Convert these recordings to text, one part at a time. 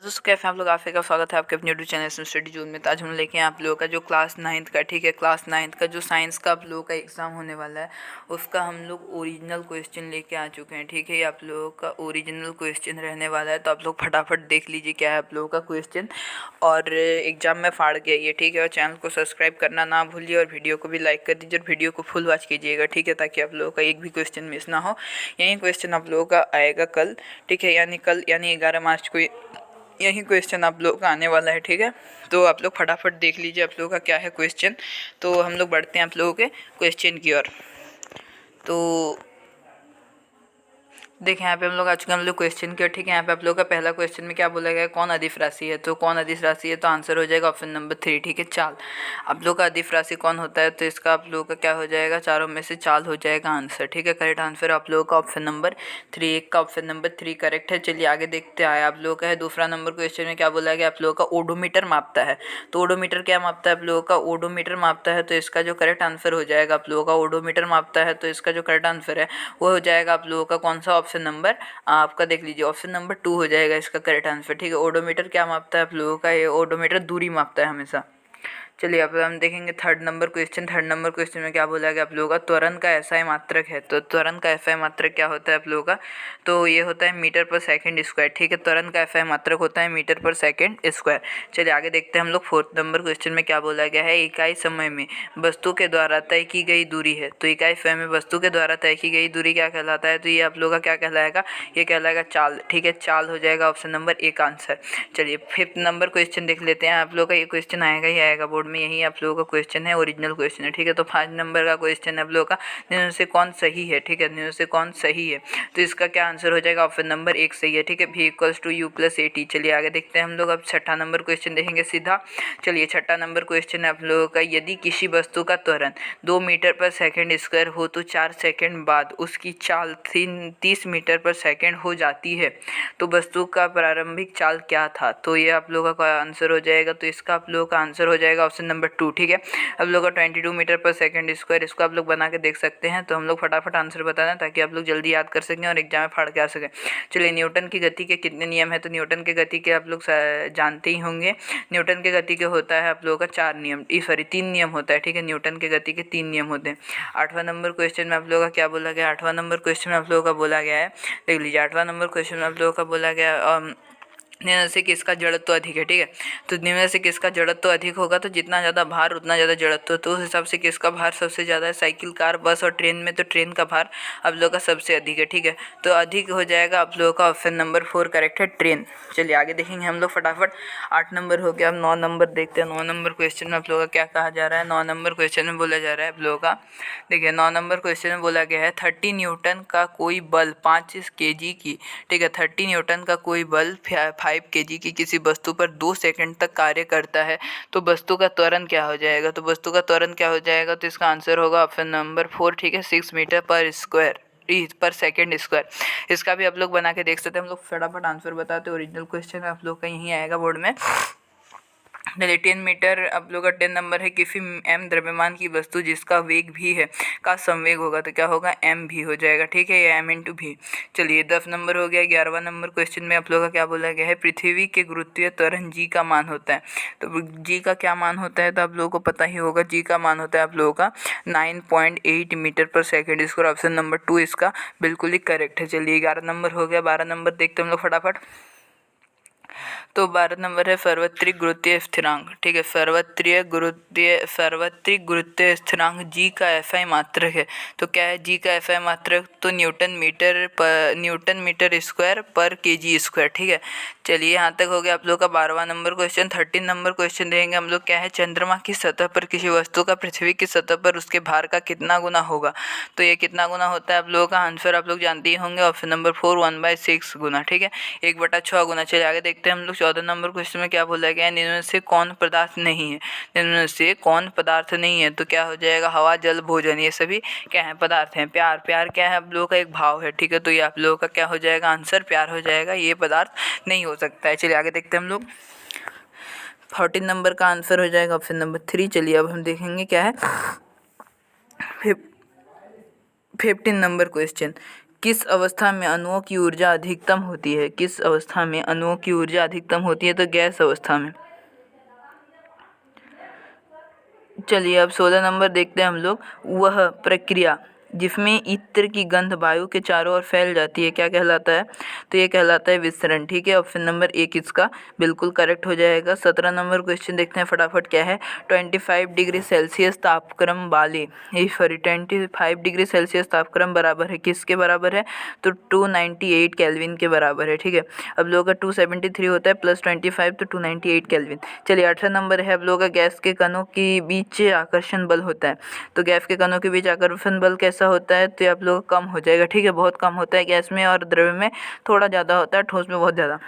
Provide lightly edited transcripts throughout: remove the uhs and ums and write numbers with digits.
दोस्तों कैसे आप लोग आफे का स्वागत है आपके अपने यूट्यूब चैनल स्टडी जोन में। तो आज हम लेके हैं आप लोगों का जो क्लास 9th का, ठीक है, क्लास 9th का जो साइंस का आप लोगों का एग्ज़ाम होने वाला है उसका हम लोग ओरिजिनल क्वेश्चन लेके आ चुके हैं। ठीक है, ये आप लोगों का ओरिजिनल क्वेश्चन रहने वाला है, तो आप लोग फटाफट देख लीजिए क्या है आप लोगों का क्वेश्चन और एग्ज़ाम में फाड़ के आइए। ठीक है, और चैनल को सब्सक्राइब करना ना भूलिए और वीडियो को भी लाइक कर दीजिए और वीडियो को फुल वॉच कीजिएगा। ठीक है, ताकि आप लोगों का एक भी क्वेश्चन मिस ना हो। यही क्वेश्चन आप लोगों का आएगा कल, ठीक है, यानी 11 मार्च को यही क्वेश्चन आप लोगों का आने वाला है। ठीक है, तो आप लोग फटाफट देख लीजिए आप लोगों का क्या है क्वेश्चन। तो हम लोग बढ़ते हैं आप लोगों के क्वेश्चन की ओर। तो देखें यहाँ पे हम लोग आ चुके हैं हम लोग क्वेश्चन के। ठीक है, यहाँ पे आप लोगों का पहला क्वेश्चन में क्या बोला गया है, कौन अदिश राशि है। तो कौन अदिश राशि है, तो आंसर हो जाएगा ऑप्शन नंबर 3। ठीक है, चाल। आप लोग का अदिश राशि कौन होता है, तो इसका आप लोगों का क्या हो जाएगा, चारों में से चाल हो जाएगा आंसर। ठीक है, करेक्ट आंसर आप लोगों का ऑप्शन नंबर 3। एक का ऑप्शन नंबर 3 करेक्ट है। चलिए आगे देखते हैं आप लोगों का है दूसरा नंबर क्वेश्चन में क्या बोला गया, आप लोगों का ओडोमीटर मापता है। तो ओडोमीटर क्या मापता है, आप लोगों का ओडोमीटर मापता है। तो इसका जो करेक्ट आंसर हो जाएगा आप लोगों का ओडोमीटर मापता है, तो इसका जो करेक्ट आंसर है वो हो जाएगा आप लोगों का कौन सा, ऑप्शन नंबर आपका देख लीजिए ऑप्शन नंबर 2 हो जाएगा इसका करेक्ट आंसर। ठीक है, ओडोमीटर क्या मापता है आप लोगों का, ये ओडोमीटर दूरी मापता है हमेशा। चलिए अब हम देखेंगे third number question. Third number question में क्या बोला गया आप लोगों का, त्वरण का एसआई मात्रक है। तो त्वरण का एसआई मात्रक क्या होता है आप लोगों का, तो ये होता है मीटर पर सेकंड स्क्वायर। ठीक है, त्वरण का एसआई मात्रक होता है मीटर पर सेकंड स्क्वायर। चलिए आगे देखते हैं हम लोग फोर्थ नंबर क्वेश्चन में क्या बोला गया है, इकाई समय में वस्तु के द्वारा तय की गई दूरी है। तो इकाई समय में वस्तु के द्वारा तय की गई दूरी क्या कहलाता है, तो ये आप लोगों का क्या कहलाएगा, ये कहलाएगा चाल। ठीक है, चाल हो जाएगा ऑप्शन नंबर 1 आंसर। चलिए फिफ्थ नंबर क्वेश्चन देख लेते हैं। आप लोग का ये क्वेश्चन आएगा ही आएगा बोर्ड में, यही आप लोगों का क्वेश्चन है, ओरिजिनल क्वेश्चन है। ठीक है, तो 5 नंबर का क्वेश्चन है आप लोगों का, निम्न से कौन सही है। ठीक है, निम्न से कौन सही है, तो इसका क्या आंसर हो जाएगा, ऑप्शन नंबर 1 सही है। ठीक है, v = u + at। चलिए आगे देखते हैं हम लोग अब छठा नंबर क्वेश्चन देखेंगे सीधा। चलिए छठा नंबर क्वेश्चन है आप लोगों का, यदि किसी वस्तु का त्वरण 2 मीटर पर सेकंड स्क्वायर हो तो 4 सेकंड बाद उसकी चाल 30 मीटर पर सेकंड हो जाती है, तो वस्तु का प्रारंभिक चाल क्या था। तो ये आप लोगों का आंसर हो जाएगा, तो इसका आप लोगों का आंसर हो जाएगा ऑप्शन नंबर 2। ठीक है, आप लोगों का 22 मीटर पर सेकंड स्क्वायर, इसको आप लोग बना के देख सकते हैं। तो हम लोग फटाफट आंसर बता दें ताकि आप लोग जल्दी याद कर सकें और एग्जाम में फाड़ के आ सकें। चलिए न्यूटन की गति के कितने नियम है, तो न्यूटन के गति के आप लोग जानते ही होंगे। न्यूटन के गति के होता है आप लोगों का 4 नियम, 3 नियम होता है। ठीक है, न्यूटन के गति के 3 नियम होते हैं। 8वां नंबर क्वेश्चन में आप लोगों का क्या बोला गया, 8वां नंबर क्वेश्चन में आप लोगों का बोला गया है, देख लीजिए 8वां नंबर क्वेश्चन में आप लोगों का बोला गया निम्न से किसका जड़त्व अधिक है। ठीक है, तो निम्न से किसका जड़त्व अधिक होगा, तो जितना ज़्यादा भार उतना ज़्यादा जड़त्व। तो उस हिसाब से किसका भार सबसे ज़्यादा है, साइकिल, कार, बस और ट्रेन में तो ट्रेन का भार आप लोगों का सबसे अधिक है। ठीक है, तो अधिक हो जाएगा आप लोगों का ऑप्शन नंबर 4 करेक्ट है, ट्रेन। चलिए आगे देखेंगे हम लोग फटाफट। 8 नंबर हो गया, अब 9 नंबर देखते हैं। 9 नंबर क्वेश्चन में आप लोगों का क्या कहा जा रहा है, 9 नंबर क्वेश्चन में बोला जा रहा है आप लोगों का, देखिए 9 नंबर क्वेश्चन में बोला गया है 30 न्यूटन का कोई बल 5 kg की, ठीक है, 30 न्यूटन का कोई बल 5 kg की किसी वस्तु पर 2 सेकंड तक कार्य करता है, तो वस्तु का त्वरण क्या हो जाएगा। तो वस्तु का त्वरण क्या हो जाएगा, तो इसका आंसर होगा ऑप्शन नंबर 4। ठीक है, 6 मीटर पर सेकंड स्क्वायर। इसका भी आप लोग बना के देख सकते हैं। हम लोग फटाफट आंसर बताते हैं, ओरिजिनल क्वेश्चन आप लोग का यहीं आएगा बोर्ड में। 10 मीटर आप लोग का 10 नंबर है, किसी m द्रव्यमान की वस्तु जिसका वेग भी है का संवेग होगा, तो क्या होगा, m भी हो जाएगा। ठीक है, ये m × v। चलिए 10 नंबर हो गया। 11वां नंबर क्वेश्चन में आप लोग का क्या बोला गया है, पृथ्वी के गुरुत्वीय त्वरण g का मान होता है। तो g का क्या मान होता है, तो आप लोगों को पता ही होगा, g का मान होता है आप लोगों का 9.8 मीटर पर सेकेंड स्क्वायर। ऑप्शन नंबर 2 इसका बिल्कुल ही करेक्ट है। चलिए 11 नंबर हो गया। 12 नंबर देखते हैं हम लोग फटाफट। तो 12 नंबर है सार्वत्रिक गुरुत्वीय स्थिरांक। ठीक है, सार्वत्रिक गुरुत्वीय स्थिरांक जी का एसआई मात्रक है। तो क्या है जी का एसआई मात्रक, तो न्यूटन मीटर स्क्वायर पर केजी स्क्वायर। ठीक है, चलिए यहाँ तक हो गया आप लोग का 12वां नंबर क्वेश्चन। 13 नंबर क्वेश्चन देंगे हम लोग, क्या है, चंद्रमा की सतह पर किसी वस्तु का पृथ्वी की सतह पर उसके भार का कितना गुना होगा। तो ये कितना गुना होता है आप लोगों का आंसर आप लोग जानते ही होंगे, ऑप्शन नंबर 4 1/6 गुना। ठीक है, 1/6 गुना। चलिए आगे देखते हैं हम लोग। 14 नंबर क्वेश्चन में क्या बोला गया है, निम्न से कौन पदार्थ नहीं है। निम्न से कौन पदार्थ नहीं है, तो क्या हो जाएगा, हवा, जल, भोजन, ये सभी क्या है, पदार्थ हैं। प्यार क्या है आप लोगों का, एक भाव है। ठीक है, तो ये आप लोगों का क्या हो जाएगा, आंसर प्यार हो जाएगा, ये पदार्थ नहीं हो सकता है। चलिए आगे देखते हैं हम लोग। 14 नंबर का आंसर हो जाएगा ऑप्शन नंबर 3। चलिए अब हम देखेंगे क्या है 15 नंबर क्वेश्चन, किस अवस्था में अणुओं की ऊर्जा अधिकतम होती है? किस अवस्था में अणुओं की ऊर्जा अधिकतम होती है? तो गैस अवस्था में। चलिए अब 16 नंबर देखते हैं हम लोग। वह प्रक्रिया जिसमें इत्र की गंध वायु के चारों ओर फैल जाती है क्या कहलाता है? तो ये कहलाता है विसरण। ठीक है, ऑप्शन नंबर 1 इसका बिल्कुल करेक्ट हो जाएगा। 17 नंबर क्वेश्चन देखते हैं फटाफट क्या है। 25 डिग्री सेल्सियस तापक्रम वाले, सॉरी 25 डिग्री सेल्सियस तापक्रम बराबर है किसके बराबर है? तो 298 केल्विन के बराबर है। ठीक है, अब लोगों का 273 होता है प्लस 25 तो 298 केल्विन। चलिए 18 नंबर है अब लोगों का गैस के कणों के बीच आकर्षण बल होता है। तो गैस के कणों के बीच आकर्षण बल कैसा होता है? तो आप लोग कम हो जाएगा। ठीक है, बहुत कम होता है गैस में, और द्रव्य में थोड़ा ज़्यादा होता है, ठोस में बहुत ज़्यादा।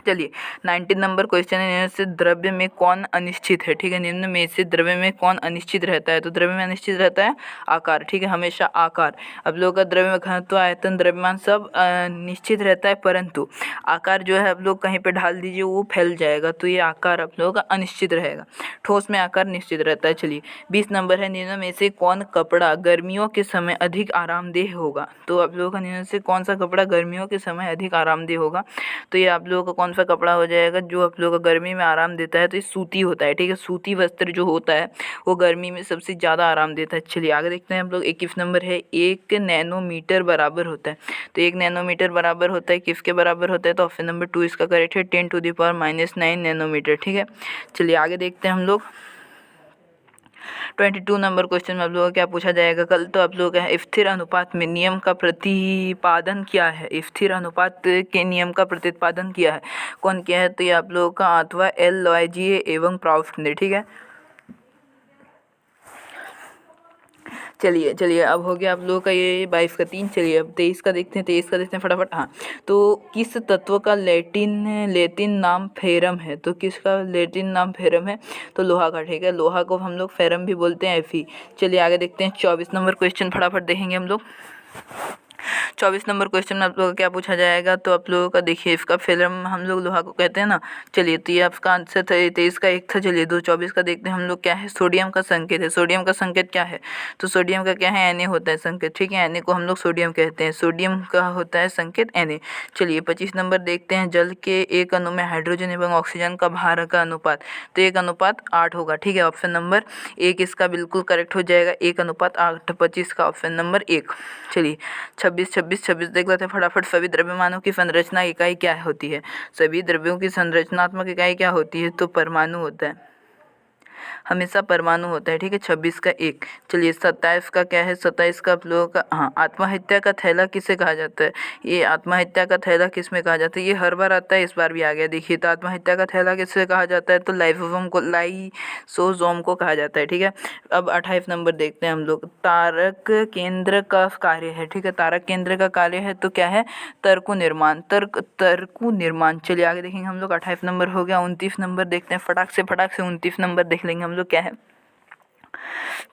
चलिए 19 नंबर क्वेश्चन है, निम्न से द्रव्य में कौन अनिश्चित है? ठीक है, निम्न में से द्रव्य में कौन अनिश्चित रहता है? तो द्रव्य में अनिश्चित रहता है आकार। ठीक है, हमेशा आकार। अब लोगों का द्रव्य में घनत्व, आयतन, द्रव्यमान सब निश्चित रहता है, परंतु आकार जो है आप लोग कहीं पे ढाल दीजिए वो फैल जाएगा, तो ये आकार आप लोगों का अनिश्चित रहेगा। ठोस में आकार निश्चित रहता है। चलिए 20 नंबर है, निम्न में से कौन कपड़ा गर्मियों के समय अधिक आरामदेह होगा? तो आप लोगों का निम्न से कौन सा कपड़ा गर्मियों के समय अधिक आरामदेह होगा? तो ये आप लोगों का कौन सा कपड़ा हो जाएगा जो आप लोगों को गर्मी में आराम देता है? तो ये सूती होता है। ठीक है, सूती वस्त्र जो होता है वो गर्मी में सबसे ज़्यादा आराम देता है। चलिए आगे देखते हैं हम लोग। 21 नंबर है, 1 नैनोमीटर बराबर होता है। तो 1 नैनोमीटर बराबर होता है किसके बराबर होता है? तो ऑप्शन नंबर 2 इसका करेक्ट है, 10⁻⁹ नैनोमीटर। ठीक है, चलिए आगे देखते हैं हम लोग। 22 नंबर क्वेश्चन में आप लोगों को क्या पूछा जाएगा कल? तो आप लोगों का स्थिर अनुपात में नियम का प्रतिपादन क्या है? स्थिर अनुपात के नियम का प्रतिपादन किया है, कौन किया है? तो ये आप लोगों का अथवा LOIGA एवं प्राउस्ट ने। ठीक है, चलिए अब हो गया आप लोगों का ये 22 का 3। चलिए अब 23 का देखते हैं। 23 का देखते हैं फटाफट। हाँ, तो किस तत्व का लेटिन नाम फेरम है? तो किसका लेटिन नाम फेरम है? तो लोहा का। ठीक है, लोहा को हम लोग फेरम भी बोलते हैं, Fe। चलिए आगे देखते हैं 24 नंबर क्वेश्चन फटाफट देखेंगे हम लोग। 24 नंबर क्वेश्चन में आप लोगों का क्या पूछा जाएगा? तो आप लोगों का देखिए, इसका फेरम हम लोग लोहा को कहते हैं ना। चलिए तो ये आपका आंसर था, 23 का 1 था। चलिए 24 का देखते हैं हम लोग क्या है। सोडियम का संकेत है। सोडियम का संकेत क्या है? तो सोडियम का क्या है? Na होता है संकेत। ठीक है, Na को हम लोग सोडियम कहते हैं, सोडियम का होता है संकेत Na। चलिए 25 नंबर देखते हैं। जल के एक अणु में हाइड्रोजन एवं ऑक्सीजन का भार का अनुपात, तो 1:8 होगा। ठीक है, ऑप्शन नंबर 1 इसका बिल्कुल करेक्ट हो जाएगा, 1:8। 25 का ऑप्शन नंबर 1। चलिए 26 देख लेते हैं फटाफट। सभी द्रव्यमानों की संरचना इकाई क्या होती है? सभी द्रव्यों की संरचनात्मक इकाई क्या होती है? तो परमाणु होता है, हमेशा परमाणु होता है। ठीक है, 26 का 1। चलिए 27 का क्या है? 27 का आप लोगों का, हाँ, आत्महत्या का थैला किसे कहा जाता है? ये आत्महत्या का थैला किस में कहा जाता है? ये हर बार आता है, इस बार भी आ गया। देखिए तो आत्महत्या का थैला किससे कहा जाता है? तो लाइसोसोम को कहा जाता है। ठीक है, अब 28 नंबर देखते हैं हम लोग। तारक केंद्र का कार्य है। ठीक है, तारक केंद्र का कार्य है तो क्या है? तर्कु निर्माण। तर्कु निर्माण। चलिए आगे देखेंगे हम लोग। 28 नंबर हो गया। 29 नंबर देखते हैं फटाक से 29 नंबर देख लेंगे हम लोग क्या है।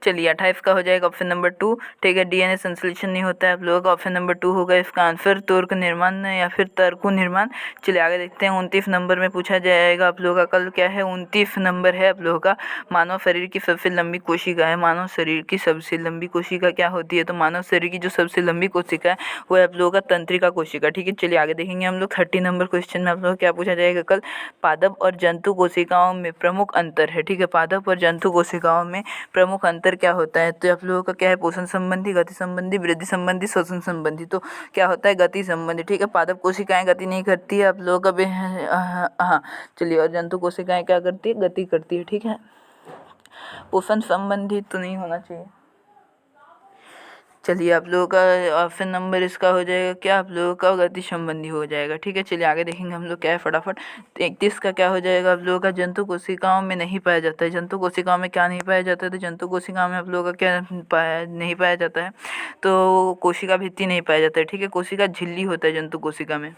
चलिए 28 का हो जाएगा ऑप्शन नंबर 2। ठीक है, DNA संश्लेषण नहीं होता है आप लोगों का, ऑप्शन नंबर 2 होगा इसका आंसर, तुर्क निर्माण या फिर तर्कु निर्माण। चलिए आगे देखते हैं। 29 नंबर में पूछा जाएगा आप लोगों का कल क्या है? 29 नंबर है आप लोगों का, मानव शरीर की सबसे लंबी कोशिका है। मानव शरीर की सबसे लंबी कोशिका क्या होती है? तो मानव शरीर की जो सबसे लंबी कोशिका है वो है आप लोगों का तंत्रिका कोशिका। ठीक है, चलिए आगे देखेंगे हम लोग। 30 नंबर क्वेश्चन में आप लोगों को क्या पूछा जाएगा कल? पादप और जंतु कोशिकाओं में प्रमुख अंतर है। ठीक है, पादप और जंतु कोशिकाओं में प्रमुख अंतर क्या होता है? तो आप लोगों का क्या है? पोषण संबंधी, गति संबंधी, वृद्धि संबंधी, श्वसन संबंधी। तो क्या होता है? गति संबंधी। ठीक है, पादप कोशिकाएं गति नहीं करती है आप लोगों का, हाँ। चलिए, और जंतु कोशिकाएं क्या करती है? गति करती है। ठीक है, पोषण संबंधी तो नहीं होना चाहिए। चलिए आप लोगों का ऑप्शन नंबर इसका हो जाएगा क्या? आप लोगों का गति संबंधी हो जाएगा। ठीक है, चलिए आगे देखेंगे हम लोग क्या है फटाफट। 31 का क्या हो जाएगा? आप लोगों का जंतु कोशिकाओं में नहीं पाया जाता है। जंतु कोशिकाओं में क्या नहीं पाया जाता है? तो जंतु कोशिकाओं में आप लोगों का क्या नहीं पाया जाता है? तो कोशिका भित्ति नहीं पाया जाता है। ठीक है, कोशिका झिल्ली होता है जंतु कोशिका में।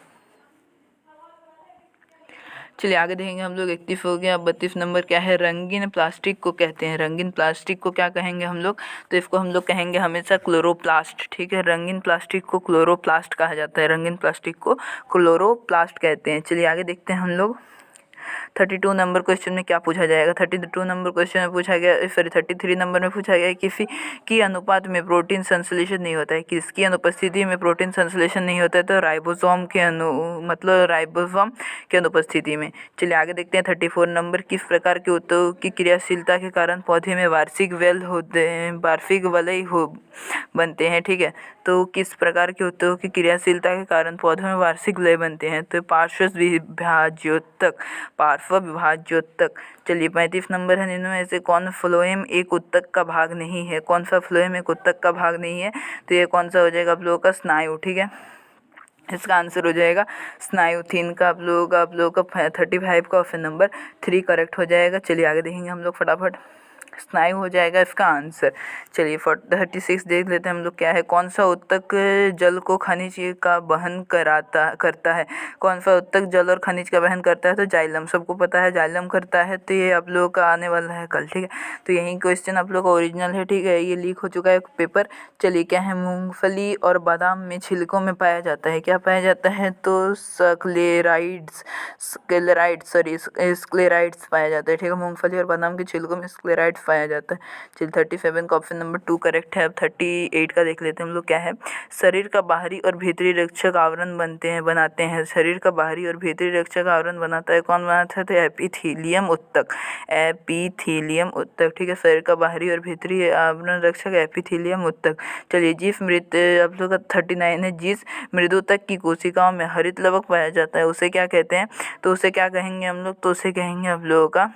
चलिए आगे देखेंगे हम लोग। 31 हो गया। 32 नंबर क्या है? रंगीन प्लास्टिक को कहते हैं। रंगीन प्लास्टिक को क्या कहेंगे हम लोग? तो इसको हम लोग कहेंगे हमेशा क्लोरोप्लास्ट। ठीक है, रंगीन प्लास्टिक को क्लोरोप्लास्ट कहा जाता है। रंगीन प्लास्टिक को क्लोरोप्लास्ट कहते हैं। चलिए आगे देखते हैं हम लोग। 32 नंबर क्वेश्चन में क्या पूछा जाएगा, 32 नंबर क्वेश्चन में पूछा गया, सॉरी 33 नंबर में पूछा गया है किसी की अनुपात में प्रोटीन संश्लेषण नहीं होता है, किसकी अनुपस्थिति में प्रोटीन संश्लेषण नहीं होता है, तो राइबोसोम के राइबोसोम की अनुपस्थिति में। चलिए आगे देखते हैं 34 नंबर, किस प्रकार के ऊतकों की क्रियाशीलता के कारण पौधे में वार्षिक वलय बनते हैं। ठीक है, तो किस प्रकार के ऊतकों की क्रियाशीलता के कारण पौधों में वार्षिक वलय बनते हैं, तो पार्श्व विभाज्योतक। चलिए 35 नंबर है, निम्न में से कौन फ्लोएम एक उत्तक का भाग नहीं है, कौन सा फ्लोएम एक उत्तक का भाग नहीं है, तो ये कौन सा हो जाएगा आप लोगों का स्नायु। ठीक है, इसका आंसर हो जाएगा स्नायु थीन का आप लोगों का 35 का ऑप्शन नंबर 3 करेक्ट हो जाएगा। चलिए आगे देखेंगे हम लोग फटाफट, स्नायु हो जाएगा इसका आंसर। चलिए 36 देख लेते हैं हम लोग, क्या है, कौन सा ऊतक जल को खनिज का वहन करता है, कौन सा ऊतक जल और खनिज का वहन करता है, तो जाइलम, सबको पता है जाइलम करता है, तो ये आप लोगों का आने वाला है कल। ठीक है, तो यही क्वेश्चन आप लोग का ओरिजिनल है। ठीक है, ये लीक हो चुका है पेपर। चलिए क्या है, मूंगफली और बादाम में छिलकों में पाया जाता है, क्या पाया जाता है, तो स्क्लेराइड्स पाया जाता है। ठीक है, मूंगफली और बादाम के छिलकों में स्क्लेराइड्स पाया जाता है। चलिए 37 का ऑप्शन नंबर 2 करेक्ट है। अब 38 का देख लेते हैं हम लोग, क्या है, शरीर का बाहरी और भीतरी रक्षक आवरण बनाते हैं, शरीर का बाहरी और भीतरी रक्षक आवरण बनाता है, कौन बनाता है, तो एपिथीलियम ऊतक, एपिथीलियम ऊतक। ठीक है, शरीर का बाहरी और भीतरी आवरण रक्षक एपिथीलियम ऊतक। चलिए जिस मृत आप लोग का 39 है, जिस मृदुतक की कोशिकाओं में हरित लवक पाया जाता है उसे क्या कहते हैं, तो उसे क्या कहेंगे हम लोग, तो उसे कहेंगे आप लोगों का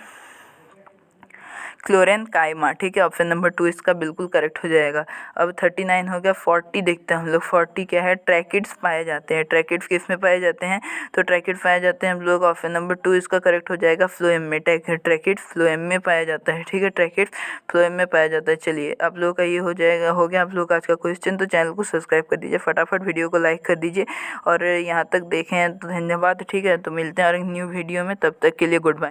क्लोरेनकाइमा। ठीक है, ऑप्शन नंबर 2 इसका बिल्कुल करेक्ट हो जाएगा। अब 39 हो गया, 40 देखते हैं हम लोग। 40 क्या है, ट्रैकिड्स पाए जाते हैं, ट्रैकिड्स किस में पाए जाते हैं, तो ट्रैकिड पाए जाते हैं हम लोग, ऑप्शन नंबर 2 इसका करेक्ट हो जाएगा फ्लोएम में, ट्रैकिड फ्लोएम में पाया जाता है। ठीक है, ट्रैकिड फ्लोएम में पाया जाता है। चलिए आप लोग का ये हो गया आप लोग का आज का क्वेश्चन। तो चैनल को सब्सक्राइब कर दीजिए, फटाफट वीडियो को लाइक कर दीजिए, और यहाँ तक देखें तो धन्यवाद। ठीक है, तो मिलते हैं और एक न्यू वीडियो में, तब तक के लिए गुड बाय।